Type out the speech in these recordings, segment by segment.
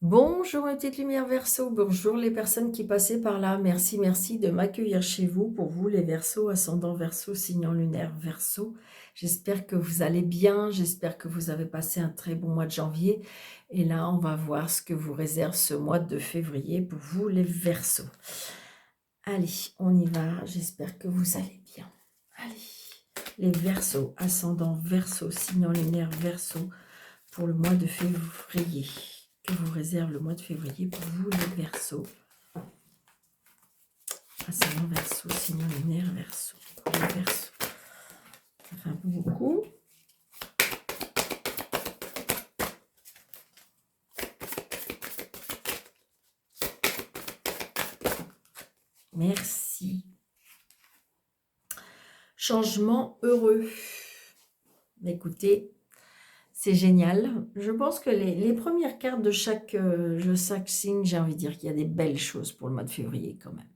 Bonjour mes petites lumières Verseau, bonjour les personnes qui passaient par là. Merci, merci de m'accueillir chez vous. Pour vous les Verseaux, ascendant Verseau, signe lunaire Verseau. J'espère que vous allez bien, j'espère que vous avez passé un très bon mois de janvier. Et là, on va voir ce que vous réserve ce mois de février pour vous les Verseaux. Allez, on y va, j'espère que vous allez bien. Allez, les Verseaux, ascendant Verseau, signe lunaire Verseau, pour le mois de février. Que vous réserve le mois de février pour vous les Verseaux. Ascendant Verseau, signe lunaire Verseau. Pour les Verseaux. Ça fait un peu beaucoup. Merci. Changement heureux. Écoutez, c'est génial. Je pense que les premières cartes de chaque signe, j'ai envie de dire qu'il y a des belles choses pour le mois de février quand même.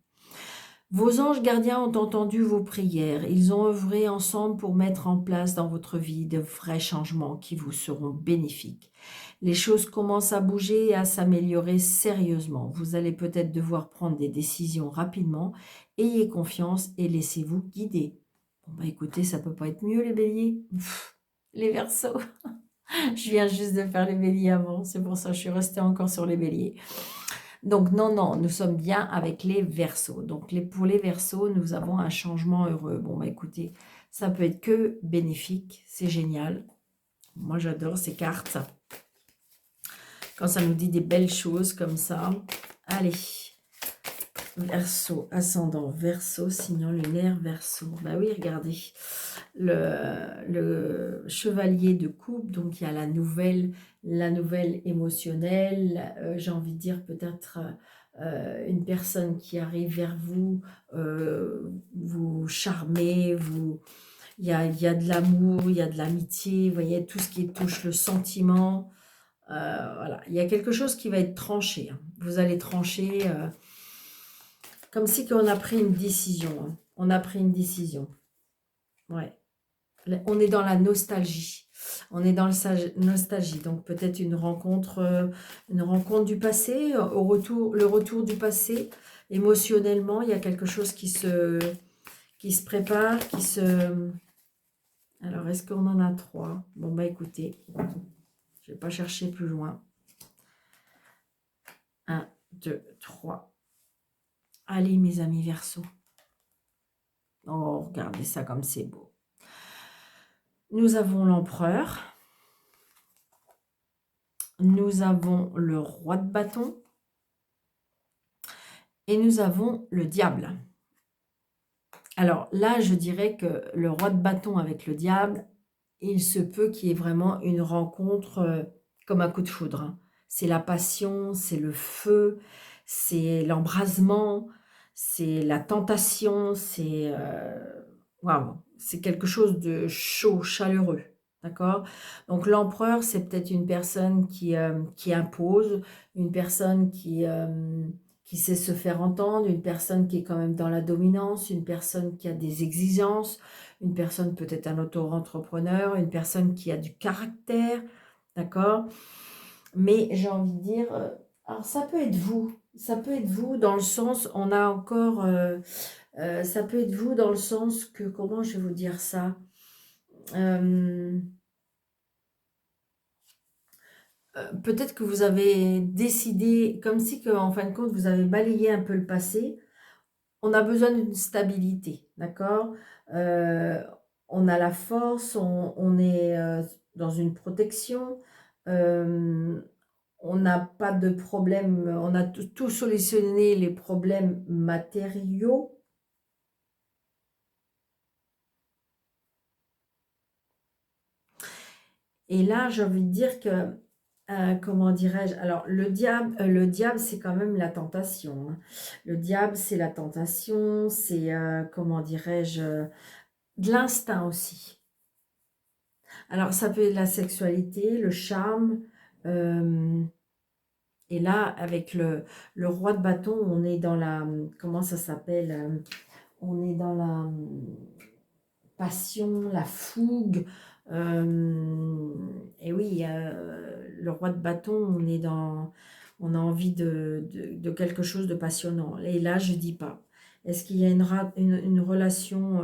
Vos anges gardiens ont entendu vos prières. Ils ont œuvré ensemble pour mettre en place dans votre vie de vrais changements qui vous seront bénéfiques. Les choses commencent à bouger et à s'améliorer sérieusement. Vous allez peut-être devoir prendre des décisions rapidement. Ayez confiance et laissez-vous guider. Bon bah écoutez, ça peut pas être mieux les béliers. Les Verseaux. Je viens juste de faire les béliers avant, c'est pour ça que je suis restée encore sur les béliers. Donc non, non, nous sommes bien avec les Verseaux. Donc pour les Verseaux, nous avons un changement heureux. Bon, bah écoutez, ça peut être que bénéfique, c'est génial. Moi, j'adore ces cartes. Quand ça nous dit des belles choses comme ça. Allez, Verseau, ascendant Verseau, signe lunaire Verseau. Bah oui, regardez, le chevalier de coupe, donc il y a la nouvelle émotionnelle, j'ai envie de dire peut-être une personne qui arrive vers vous, vous charmer, il y a de l'amour, il y a de l'amitié, vous voyez, tout ce qui touche le sentiment. Voilà, il y a quelque chose qui va être tranché. Hein. Vous allez trancher comme si on a pris une décision. Hein. On a pris une décision. Ouais. On est dans la nostalgie. On est dans le nostalgie. Donc peut-être une rencontre du passé, le retour du passé. Émotionnellement, il y a quelque chose qui se prépare, Alors, est-ce qu'on en a trois? Bon, bah écoutez, je ne vais pas chercher plus loin. 1, 2, 3. Allez, mes amis Verseaux. Oh, regardez ça comme c'est beau. Nous avons l'empereur. Nous avons le roi de bâton. Et nous avons le diable. Alors là, je dirais que le roi de bâton avec le diable, il se peut qu'il y ait vraiment une rencontre comme un coup de foudre. Hein. C'est la passion, c'est le feu, c'est l'embrasement, c'est la tentation, waouh, c'est quelque chose de chaud, chaleureux. D'accord? Donc l'empereur, c'est peut-être une personne qui impose, une personne qui sait se faire entendre, une personne qui est quand même dans la dominance, une personne qui a des exigences, une personne peut-être un auto-entrepreneur, une personne qui a du caractère, d'accord? Mais j'ai envie de dire, alors ça peut être vous dans le sens, on a encore, ça peut être vous dans le sens que, comment je vais vous dire ça? Peut-être que vous avez décidé, comme si que, en fin de compte, vous avez balayé un peu le passé. On a besoin d'une stabilité, d'accord? Euh, on a la force, on est dans une protection, euh, on n'a pas de problème, on a tout solutionné les problèmes matériaux. Et là, j'ai envie de dire que, comment dirais-je, alors le diable, c'est quand même la tentation. Hein. Le diable, c'est la tentation, c'est, comment dirais-je, de l'instinct aussi. Alors, ça peut être la sexualité, le charme. euh, et là, avec le roi de bâton, on est dans la... Comment ça s'appelle on est dans la passion, la fougue. Et oui, le roi de bâton, on est dans... On a envie de quelque chose de passionnant. Et là, je dis pas. Est-ce qu'il y a une relation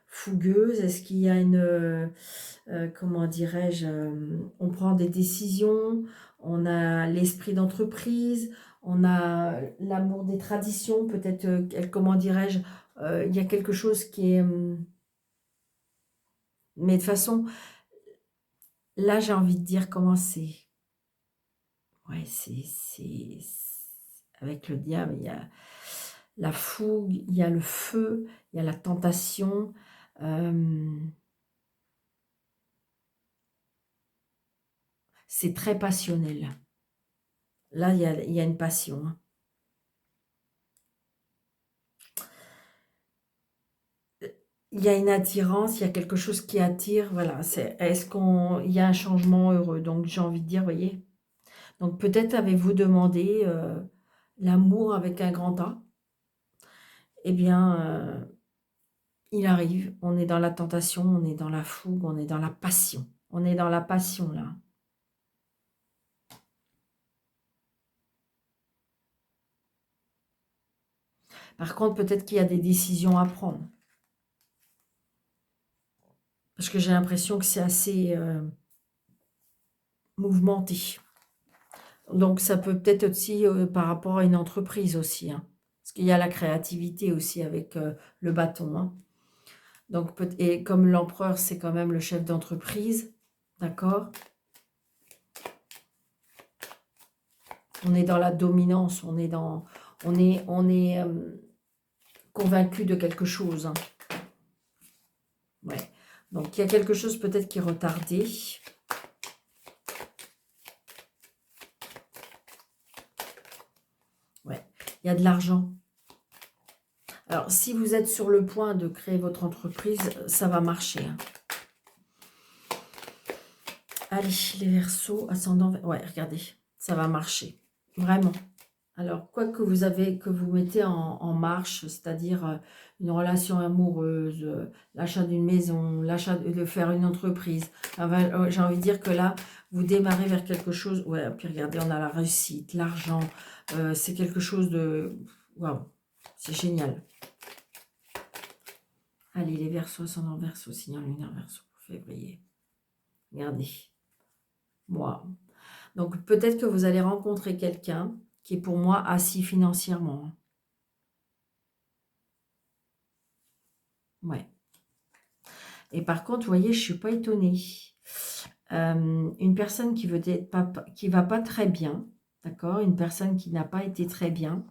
fougueuse? Est-ce qu'il y a comment dirais-je, on prend des décisions, on a l'esprit d'entreprise, on a l'amour des traditions, peut-être, comment dirais-je, il y a quelque chose qui est... mais de toute façon, là, j'ai envie de dire comment c'est. Ouais, avec le diable, il y a la fougue, il y a le feu, il y a la tentation. C'est très passionnel. Là, il y a une passion. Hein. Il y a une attirance, il y a quelque chose qui attire. Voilà, est-ce il y a un changement heureux? Donc, j'ai envie de dire, voyez. Donc, peut-être avez-vous demandé l'amour avec un grand A. Eh bien, il arrive. On est dans la tentation, on est dans la fougue, on est dans la passion. On est dans la passion, là. Par contre, peut-être qu'il y a des décisions à prendre. Parce que j'ai l'impression que c'est assez mouvementé. Donc, ça peut peut-être aussi par rapport à une entreprise aussi. Hein. Parce qu'il y a la créativité aussi avec le bâton. Hein. Donc, et comme l'empereur, c'est quand même le chef d'entreprise. D'accord? On est dans la dominance. On est convaincu de quelque chose. Hein. Ouais. Donc, il y a quelque chose peut-être qui est retardé. Ouais. Il y a de l'argent. Alors, si vous êtes sur le point de créer votre entreprise, ça va marcher. Hein. Allez, les Verseaux, ascendant... Ouais, regardez, ça va marcher. Vraiment. Alors, quoi que vous mettez en marche, c'est-à-dire une relation amoureuse, l'achat d'une maison, l'achat de faire une entreprise, j'ai envie de dire que là, vous démarrez vers quelque chose. Ouais, puis regardez, on a la réussite, l'argent, c'est quelque chose de... Waouh, c'est génial. Allez, les Verseaux, ascendant Verseau, signe lunaire Verseau, février. Regardez. Moi. Donc, peut-être que vous allez rencontrer quelqu'un qui est pour moi assis financièrement. Ouais. Et par contre, vous voyez, je ne suis pas étonnée. Une personne qui va pas très bien, d'accord? Une personne qui n'a pas été très bien.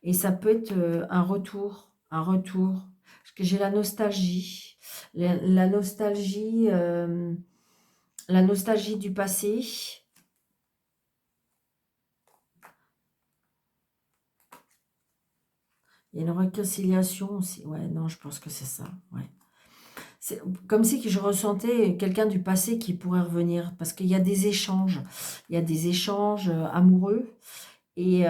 Et ça peut être un retour. Parce que j'ai la nostalgie. La nostalgie du passé. Il y a une réconciliation aussi. Ouais, non, je pense que c'est ça. Ouais. C'est comme si je ressentais quelqu'un du passé qui pourrait revenir. Parce qu'il y a des échanges. Il y a des échanges amoureux. Et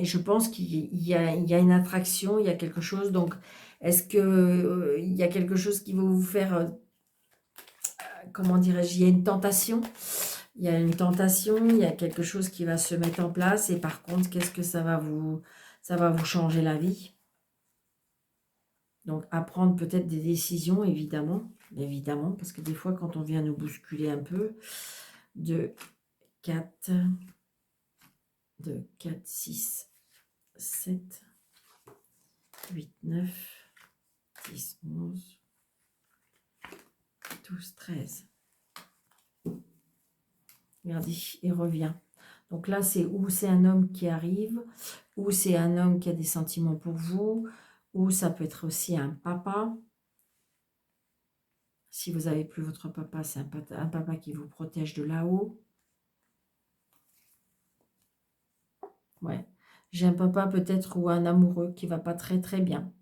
je pense qu'il y a une attraction, il y a quelque chose. Donc, est-ce que il y a quelque chose qui va vous faire, comment dirais-je, il y a une tentation. Il y a une tentation, il y a quelque chose qui va se mettre en place. Et par contre, qu'est-ce que ça va vous changer la vie. Donc, à prendre peut-être des décisions, évidemment. Évidemment, parce que des fois, quand on vient nous bousculer un peu, 2, 4, 6, 7, 8, 9, 10, 11, 12, 13. Regardez, il revient. Donc là, c'est un homme qui arrive, ou c'est un homme qui a des sentiments pour vous, ou ça peut être aussi un papa. Si vous n'avez plus votre papa, c'est un papa qui vous protège de là-haut. Ouais. J'ai un papa peut-être ou un amoureux qui va pas très très bien.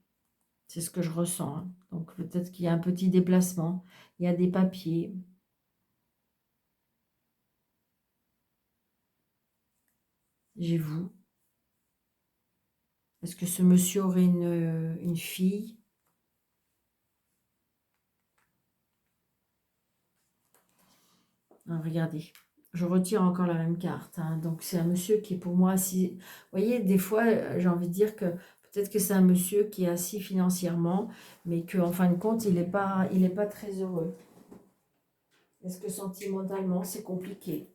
C'est ce que je ressens. Hein. Donc peut-être qu'il y a un petit déplacement. Il y a des papiers. J'ai vous. Est-ce que ce monsieur aurait une fille? Ah, regardez. je retire encore la même carte. Hein. Donc, c'est un monsieur qui est pour moi assis. Vous voyez, des fois, j'ai envie de dire que peut-être que c'est un monsieur qui est assis financièrement, mais qu'en fin de compte, il est pas très heureux. Est-ce que sentimentalement, c'est compliqué?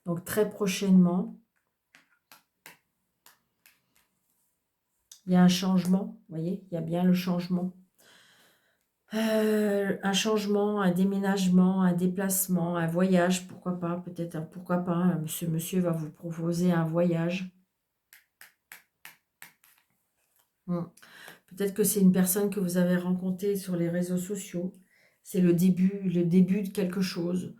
Donc, très prochainement, il y a un changement. Vous voyez, il y a bien le changement. Un changement, un déménagement, un déplacement, un voyage, pourquoi pas, peut-être, pourquoi pas, ce monsieur va vous proposer un voyage. Peut-être que c'est une personne que vous avez rencontrée sur les réseaux sociaux. C'est le début de quelque chose.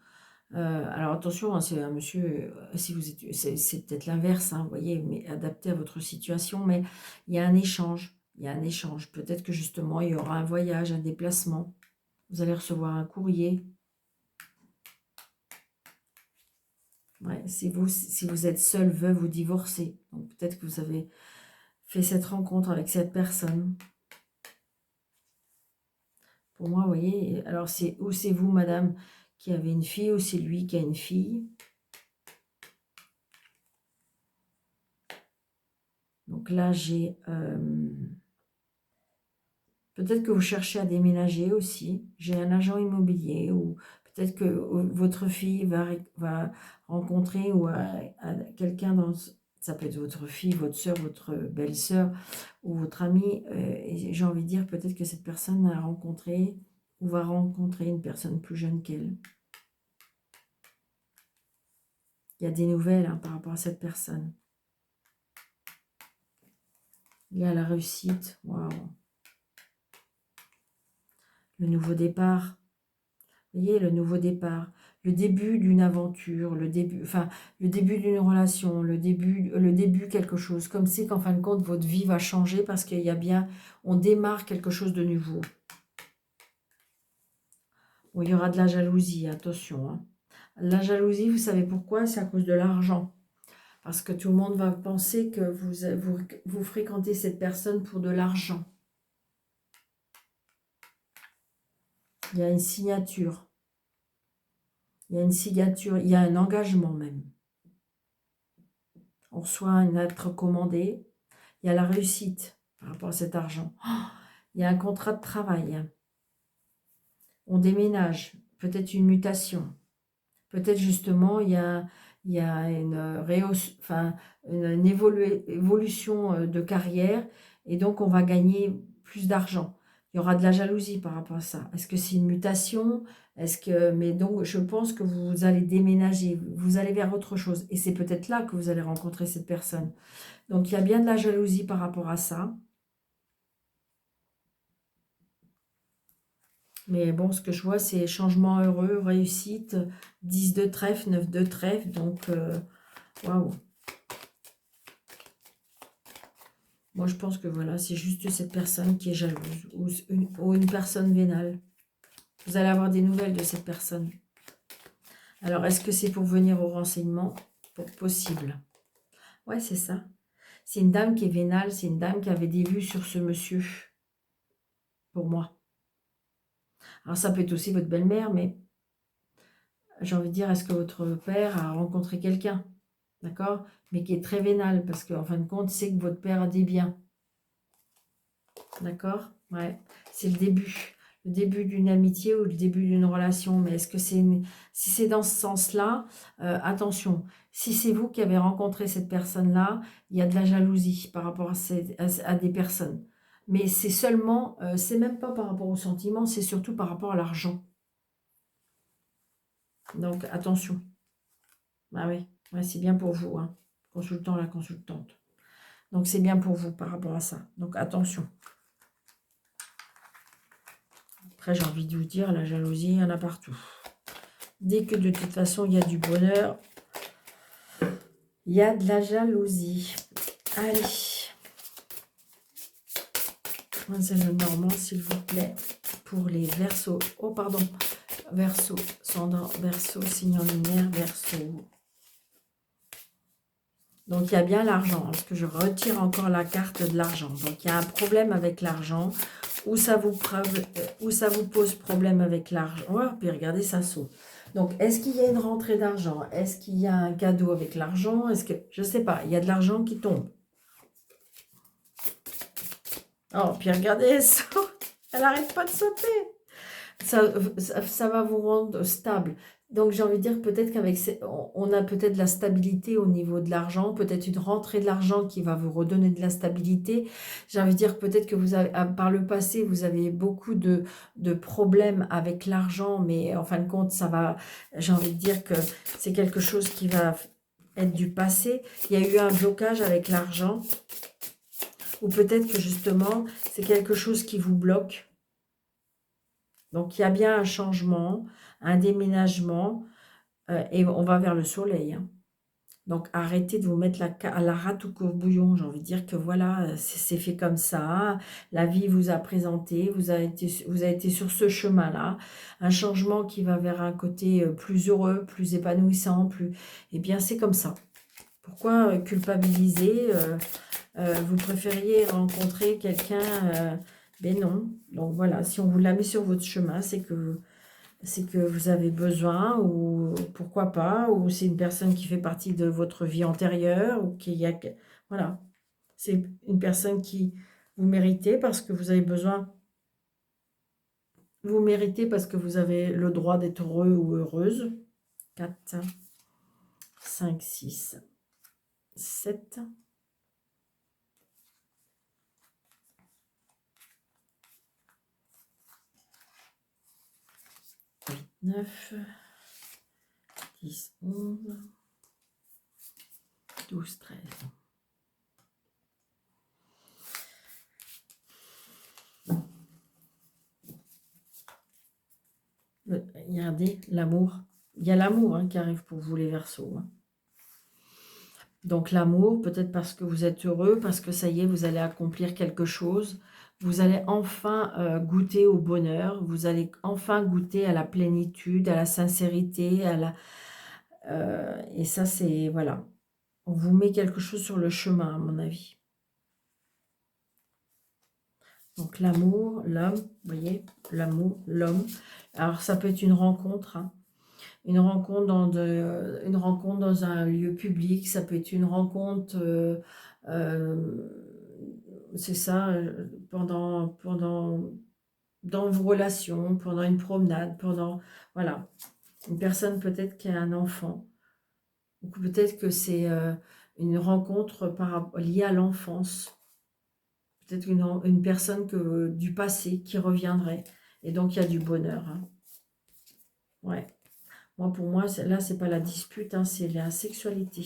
Alors attention, hein, c'est un monsieur, si vous êtes, c'est peut-être l'inverse, hein, vous voyez, mais adapté à votre situation, mais il y a un échange. Il y a un échange. Peut-être que justement, il y aura un voyage, un déplacement. Vous allez recevoir un courrier. Ouais, si vous êtes seul, veuve ou divorcé. Donc peut-être que vous avez fait cette rencontre avec cette personne. Pour moi, vous voyez, alors c'est vous, madame, qui avez une fille, ou c'est lui qui a une fille. Donc là, j'ai... peut-être que vous cherchez à déménager aussi. J'ai un agent immobilier, ou peut-être que votre fille va rencontrer ou quelqu'un dans... Ça peut être votre fille, votre soeur, votre belle-sœur ou votre amie. Et j'ai envie de dire peut-être que cette personne a rencontré ou va rencontrer une personne plus jeune qu'elle. Il y a des nouvelles hein, par rapport à cette personne. Il y a la réussite. Waouh. Le nouveau départ. Vous voyez, le nouveau départ. Le début d'une aventure, le début d'une relation, le début quelque chose. Comme si qu'en fin de compte, votre vie va changer parce qu'il y a bien, on démarre quelque chose de nouveau. Bon, il y aura de la jalousie, attention. Hein. La jalousie, vous savez pourquoi? C'est à cause de l'argent. Parce que tout le monde va penser que vous fréquentez cette personne pour de l'argent. Il y a une signature. Il y a une signature, il y a un engagement même. On reçoit une lettre commandée. Il y a la réussite par rapport à cet argent. Oh, il y a un contrat de travail. On déménage. Peut-être une mutation. Peut-être justement, il y a une évolution de carrière. Et donc, on va gagner plus d'argent. Il y aura de la jalousie par rapport à ça. Est-ce que c'est une mutation? Mais donc, je pense que vous allez déménager. Vous allez vers autre chose. Et c'est peut-être là que vous allez rencontrer cette personne. Donc, il y a bien de la jalousie par rapport à ça. Mais bon, ce que je vois, c'est changement heureux, réussite, 10 de trèfle, 9 de trèfle. Donc, waouh. Moi, je pense que voilà, c'est juste cette personne qui est jalouse ou une personne vénale. Vous allez avoir des nouvelles de cette personne. Alors, est-ce que c'est pour venir au renseignement? Possible. Ouais, c'est ça. C'est une dame qui est vénale, c'est une dame qui avait des vues sur ce monsieur. Pour moi. Alors, ça peut être aussi votre belle-mère, mais j'ai envie de dire, est-ce que votre père a rencontré quelqu'un? D'accord? Mais qui est très vénal, parce qu'en fin de compte, c'est que votre père a des biens. D'accord? Ouais. C'est le début. Le début d'une amitié ou le début d'une relation. Mais est-ce que c'est... Si c'est dans ce sens-là, attention. Si c'est vous qui avez rencontré cette personne-là, il y a de la jalousie par rapport à des personnes. Mais c'est seulement... c'est même pas par rapport aux sentiments, c'est surtout par rapport à l'argent. Donc, attention. Ah oui, ouais, c'est bien pour vous, hein. Consultant, la consultante. Donc, c'est bien pour vous par rapport à ça. Donc, attention. Après, j'ai envie de vous dire, la jalousie, il y en a partout. Dès que de toute façon, il y a du bonheur, il y a de la jalousie. Allez. Mademoiselle Normand, s'il vous plaît, pour les Verseaux. Oh, pardon. Verseau, Sandra, Verseau, signe en lumière, Verseau. Donc, il y a bien l'argent, parce que je retire encore la carte de l'argent. Donc, il y a un problème avec l'argent. où ça vous pose problème avec l'argent. Ouais, puis regardez, ça saute. Donc, est-ce qu'il y a une rentrée d'argent? Est-ce qu'il y a un cadeau avec l'argent? Est-ce que, je ne sais pas, il y a de l'argent qui tombe. Oh, puis regardez, elle saute. Elle n'arrête pas de sauter. Ça va vous rendre stable. Donc, j'ai envie de dire peut-être qu'avec on a peut-être de la stabilité au niveau de l'argent, peut-être une rentrée de l'argent qui va vous redonner de la stabilité. J'ai envie de dire peut-être que vous avez, par le passé, vous avez beaucoup de problèmes avec l'argent, mais en fin de compte, ça va, j'ai envie de dire que c'est quelque chose qui va être du passé. Il y a eu un blocage avec l'argent, ou peut-être que justement, c'est quelque chose qui vous bloque. Donc, il y a bien un changement, un déménagement, et on va vers le soleil. Hein. Donc, arrêtez de vous mettre à la rate au courbouillon. J'ai envie de dire que voilà, c'est fait comme ça. La vie vous a présenté, vous avez été sur ce chemin-là. Un changement qui va vers un côté plus heureux, plus épanouissant, plus... Eh bien, c'est comme ça. Pourquoi culpabiliser vous préfériez rencontrer quelqu'un... ben non. Donc voilà, si on vous l'a mis sur votre chemin, c'est que vous avez besoin, ou pourquoi pas, ou c'est une personne qui fait partie de votre vie antérieure, ou qui y a... Voilà. C'est une personne qui vous méritez parce que vous avez besoin. Vous méritez parce que vous avez le droit d'être heureux ou heureuse. 4, 5, 6, 7... 9, 10, 11, 12, 13. Regardez, l'amour. Il y a l'amour qui arrive pour vous les Verseaux. Hein. Donc l'amour, peut-être parce que vous êtes heureux, parce que ça y est, vous allez accomplir quelque chose. Vous allez enfin goûter au bonheur. Vous allez enfin goûter à la plénitude, à la sincérité, à la... et ça, c'est... Voilà. On vous met quelque chose sur le chemin, à mon avis. Donc l'amour, l'homme, vous voyez, l'amour, l'homme. Alors ça peut être une rencontre, hein. Une rencontre dans un lieu public, ça peut être une rencontre, c'est ça, dans vos relations, pendant une promenade, voilà, une personne peut-être qui a un enfant, ou peut-être que c'est une rencontre liée à l'enfance, peut-être une personne du passé qui reviendrait, et donc il y a du bonheur. Hein. Ouais. Moi, pour moi, là, c'est pas la dispute, hein, c'est la sexualité.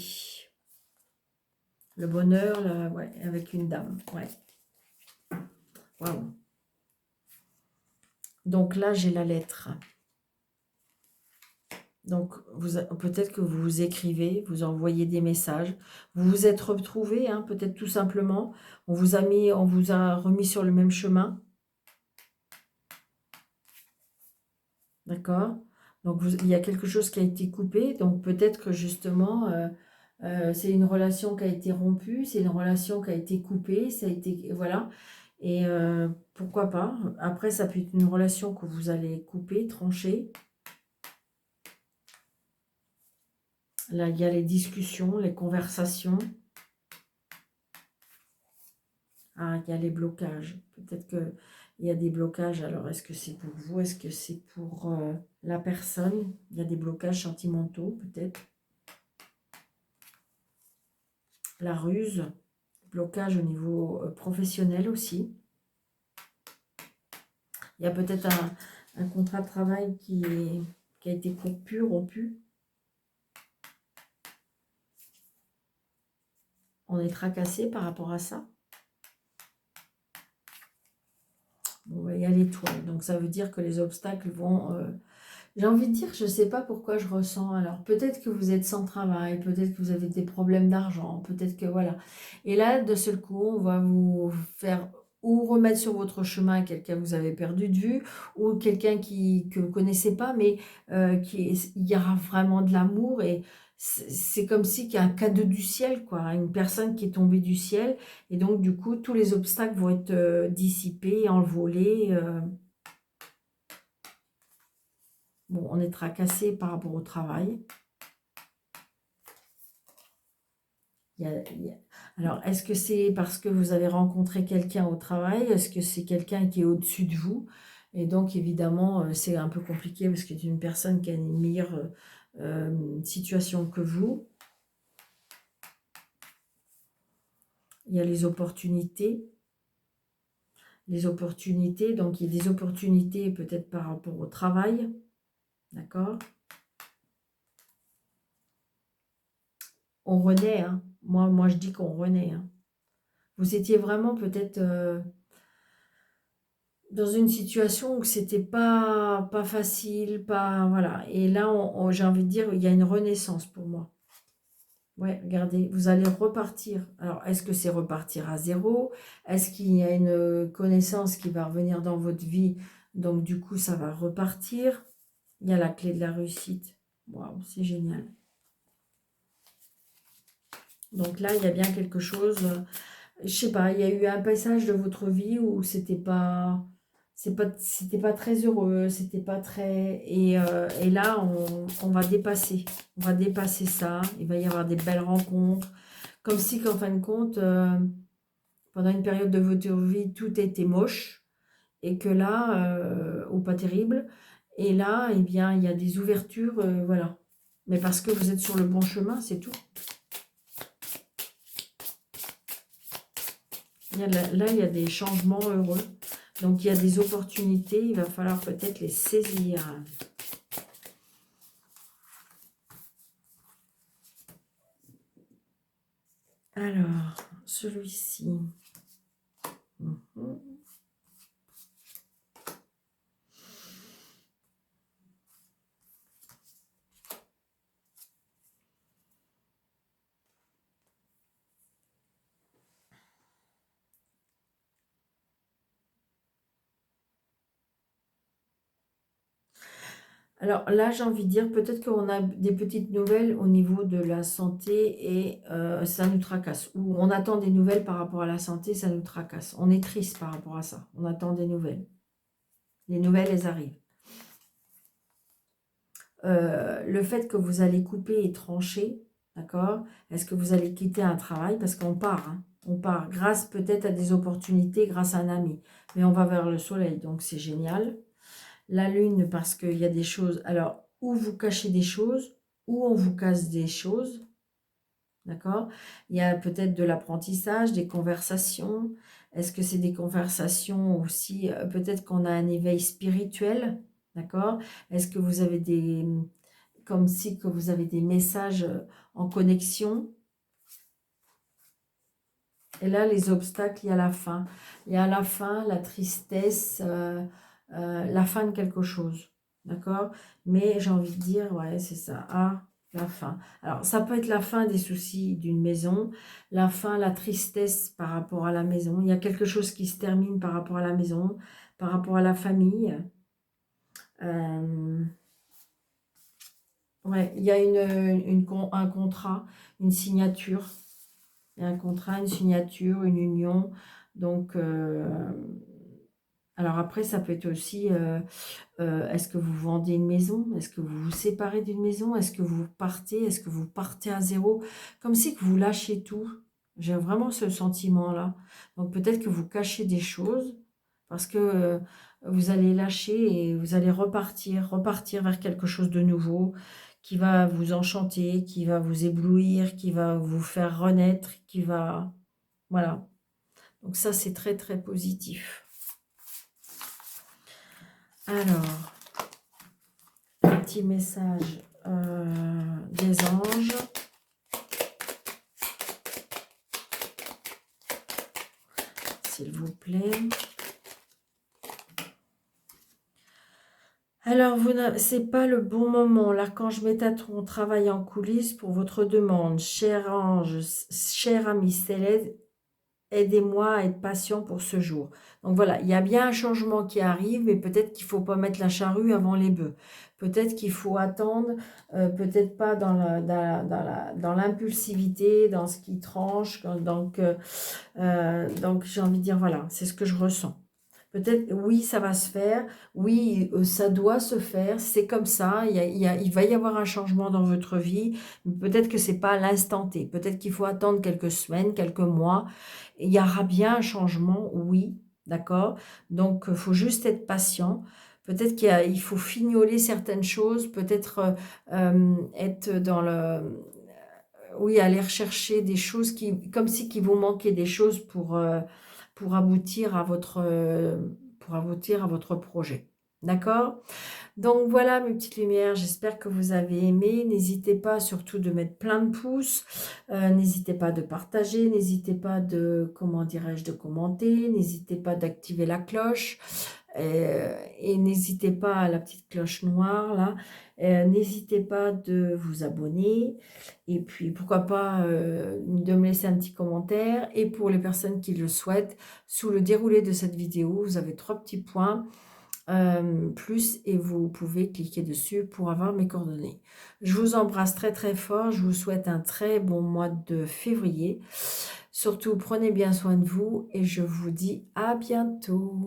Le bonheur, là, ouais, avec une dame. Ouais. Waouh. Donc là, j'ai la lettre. Donc, peut-être que vous écrivez, vous envoyez des messages. Vous vous êtes retrouvés, hein, peut-être tout simplement. On vous a remis sur le même chemin. D'accord? Donc, il y a quelque chose qui a été coupé. Donc, peut-être que justement, c'est une relation qui a été rompue. C'est une relation qui a été coupée. Ça a été... Voilà. Et pourquoi pas? Après, ça peut être une relation que vous allez couper, trancher. Là, il y a les discussions, les conversations. Ah, il y a les blocages. Peut-être qu'il y a des blocages. Alors, est-ce que c'est pour vous? Est-ce que c'est pour la personne? Il y a des blocages sentimentaux, peut-être. La ruse. Blocage au niveau professionnel aussi. Il y a peut-être un contrat de travail qui a été coupé, rompu. On est tracassé par rapport à ça. Bon, il y a l'étoile. Donc, ça veut dire que les obstacles vont... J'ai envie de dire, je ne sais pas pourquoi je ressens. Alors, peut-être que vous êtes sans travail, peut-être que vous avez des problèmes d'argent, peut-être que voilà. Et là, de seul coup, on va vous faire ou remettre sur votre chemin quelqu'un que vous avez perdu de vue, ou quelqu'un que vous ne connaissez pas, mais il y aura vraiment de l'amour. Et c'est comme si qu'il y a un cadeau du ciel, quoi, une personne qui est tombée du ciel, et donc du coup, tous les obstacles vont être dissipés, envolés. Bon, on est tracassé par rapport au travail. Alors, est-ce que c'est parce que vous avez rencontré quelqu'un au travail? Est-ce que c'est quelqu'un qui est au-dessus de vous? Et donc, évidemment, c'est un peu compliqué parce que c'est une personne qui a une meilleure situation que vous. Il y a les opportunités. Les opportunités, donc il y a des opportunités peut-être par rapport au travail. D'accord? On renaît, hein. Moi, je dis qu'on renaît, hein. Vous étiez vraiment peut-être dans une situation où c'était pas facile, pas voilà. Et là, j'ai envie de dire, il y a une renaissance pour moi. Ouais, regardez, vous allez repartir. Alors, est-ce que c'est repartir à zéro? Est-ce qu'il y a une connaissance qui va revenir dans votre vie? Donc, du coup, ça va repartir. Il y a la clé de la réussite. Waouh, c'est génial. Donc là, il y a bien quelque chose. Je sais pas, il y a eu un passage de votre vie où c'était pas très heureux, c'était pas très. Et là, on va dépasser. On va dépasser ça. Il va y avoir des belles rencontres. Comme si, qu'en fin de compte, pendant une période de votre vie, tout était moche. Et que là, ou pas terrible. Et là, eh bien, il y a des ouvertures, voilà. Mais parce que vous êtes sur le bon chemin, c'est tout. Là, il y a des changements heureux. Donc, il y a des opportunités. Il va falloir peut-être les saisir. Alors, celui-ci. Alors là, j'ai envie de dire, peut-être qu'on a des petites nouvelles au niveau de la santé et ça nous tracasse. Ou on attend des nouvelles par rapport à la santé, ça nous tracasse. On est triste par rapport à ça. On attend des nouvelles. Les nouvelles, elles arrivent. Le fait que vous allez couper et trancher, d'accord? Est-ce que vous allez quitter un travail? Parce qu'on part, hein. On part grâce peut-être à des opportunités, grâce à un ami. Mais on va vers le soleil, donc c'est génial. La lune, parce qu'il y a des choses, alors, où vous cachez des choses, où on vous casse des choses, d'accord? Il y a peut-être de l'apprentissage, des conversations. Est-ce que c'est des conversations aussi, peut-être qu'on a un éveil spirituel, d'accord? Est-ce que vous avez comme si que vous avez des messages en connexion? Et là, les obstacles, il y a la fin. Il y a la fin, la tristesse, la fin de quelque chose. D'accord? Mais j'ai envie de dire, ouais, c'est ça. Ah, la fin. Alors, ça peut être la fin des soucis d'une maison, la fin, la tristesse par rapport à la maison. Il y a quelque chose qui se termine par rapport à la maison, par rapport à la famille. Ouais, il y a un contrat, une signature. Il y a un contrat, une signature, une union. Donc, alors après, ça peut être aussi, est-ce que vous vendez une maison? Est-ce que vous vous séparez d'une maison? Est-ce que vous partez? Est-ce que vous partez à zéro? Comme si que vous lâchez tout. J'ai vraiment ce sentiment-là. Donc peut-être que vous cachez des choses parce que vous allez lâcher et vous allez repartir vers quelque chose de nouveau qui va vous enchanter, qui va vous éblouir, qui va vous faire renaître, qui va... Voilà. Donc ça, c'est très, très positif. Alors, un petit message des anges. S'il vous plaît. Alors, c'est pas le bon moment. L'archange Métatron travaille en coulisses pour votre demande. Cher ange, cher ami céleste, aidez-moi à être patient pour ce jour. Donc voilà, il y a bien un changement qui arrive, mais peut-être qu'il ne faut pas mettre la charrue avant les bœufs. Peut-être qu'il faut attendre, peut-être pas dans l'impulsivité, dans ce qui tranche. Donc j'ai envie de dire, voilà, c'est ce que je ressens. Peut-être, oui, ça va se faire, oui, ça doit se faire, c'est comme ça, il va y avoir un changement dans votre vie, peut-être que c'est pas à l'instant T, peut-être qu'il faut attendre quelques semaines, quelques mois, il y aura bien un changement, oui, d'accord? Donc, il faut juste être patient. Peut-être il faut fignoler certaines choses, peut-être être dans oui, aller rechercher des choses comme si qui vous manquait des choses pour aboutir pour aboutir à votre projet. D'accord? Donc voilà mes petites lumières, j'espère que vous avez aimé. N'hésitez pas surtout de mettre plein de pouces, n'hésitez pas de partager, n'hésitez pas de, comment dirais-je, de commenter, n'hésitez pas d'activer la cloche. Et n'hésitez pas à la petite cloche noire là, n'hésitez pas de vous abonner et puis pourquoi pas de me laisser un petit commentaire. Et pour les personnes qui le souhaitent, sous le déroulé de cette vidéo vous avez 3 petits points plus et vous pouvez cliquer dessus pour avoir mes coordonnées. Je vous embrasse très très fort, je vous souhaite un très bon mois de février. Surtout prenez bien soin de vous et je vous dis à bientôt.